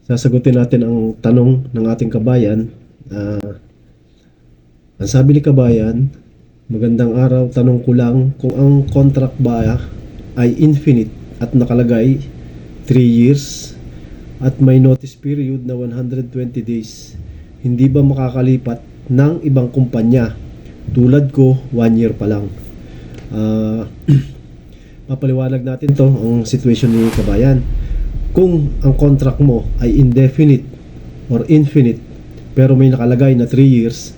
Sasagutin natin ang tanong ng ating kabayan. Ang sabi ni kabayan, magandang araw, tanong ko lang kung ang contract ba ay infinite at nakalagay 3 years at may notice period na 120 days. Hindi ba makakalipat ng ibang kumpanya? Tulad ko, 1 year pa lang. Papaliwanag natin to ang situation ni kabayan. Kung ang contract mo ay indefinite or infinite pero may nakalagay na 3 years,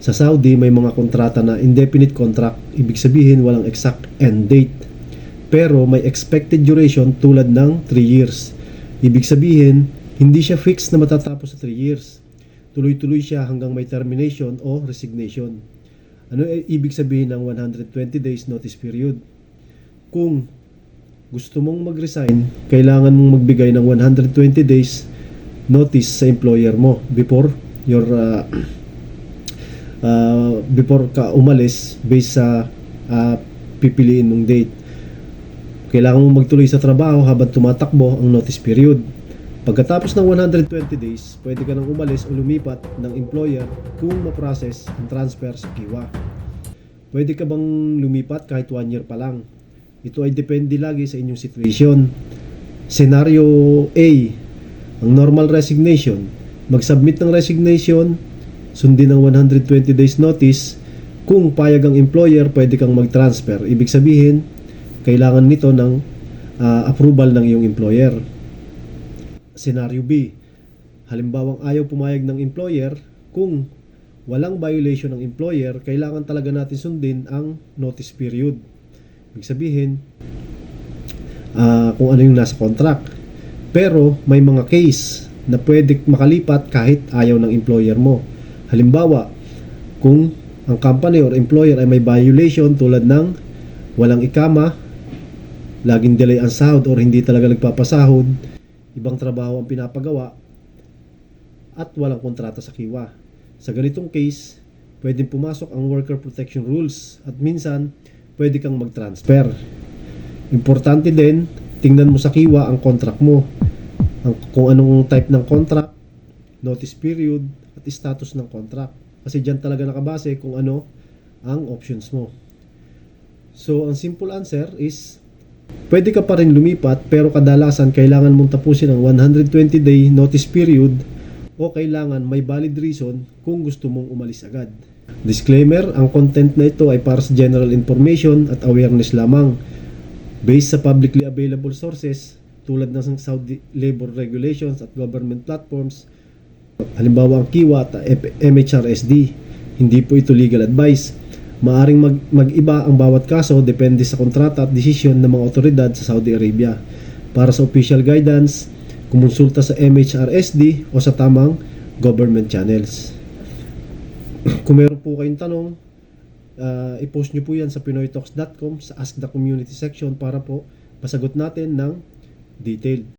sa Saudi may mga kontrata na indefinite contract, ibig sabihin walang exact end date. Pero may expected duration tulad ng 3 years. Ibig sabihin, hindi siya fixed na matatapos sa 3 years. Tuloy-tuloy siya hanggang may termination o resignation. Ano ibig sabihin ng 120 days notice period? Kung gusto mong mag-resign, kailangan mong magbigay ng 120 days notice sa employer mo before ka umalis based sa pipiliin mong date. Kailangan mong magtuloy sa trabaho habang tumatakbo ang notice period. Pagkatapos ng 120 days, pwede ka nang umalis o lumipat ng employer kung ma-process ang transfer sa Kiwa. Pwede ka bang lumipat kahit 1 year pa lang? Ito ay depende lagi sa inyong situation. Scenario A, ang normal resignation. Mag-submit ng resignation, sundin ang 120 days notice. Kung payag ang employer, pwede kang mag-transfer. Ibig sabihin, kailangan nito ng approval ng iyong employer. Scenario B, halimbawang ayaw pumayag ng employer, kung walang violation ng employer, kailangan talaga natin sundin ang notice period. Ibig sabihin, kung ano yung nasa contract. Pero may mga case na pwede makalipat kahit ayaw ng employer mo. Halimbawa, kung ang company or employer ay may violation tulad ng walang ikama, laging delay ang sahod or hindi talaga nagpapasahod, ibang trabaho ang pinapagawa, at walang kontrata sa Kiwa. Sa ganitong case, pwedeng pumasok ang worker protection rules at minsan pwede kang mag-transfer. Importante din, tingnan mo sa Kiwa ang contract mo. Kung anong type ng contract, notice period, at status ng contract. Kasi dyan talaga nakabase kung ano ang options mo. So, ang simple answer is, pwede ka pa rin lumipat pero kadalasan kailangan mong tapusin ang 120-day notice period o kailangan may valid reason kung gusto mong umalis agad. Disclaimer, ang content na ito ay para sa general information at awareness lamang based sa publicly available sources tulad ng Saudi labor regulations at government platforms, halimbawa ang Kiwa at MHRSD. Hindi po ito legal advice. Maaring mag-iba ang bawat kaso depende sa kontrata at desisyon ng mga otoridad sa Saudi Arabia. Para sa official guidance, kumonsulta sa MHRSD o sa tamang government channels. Kung meron po kayong tanong, i-post nyo po yan sa pinoytalks.com sa Ask the Community section para po masagot natin ng detailed.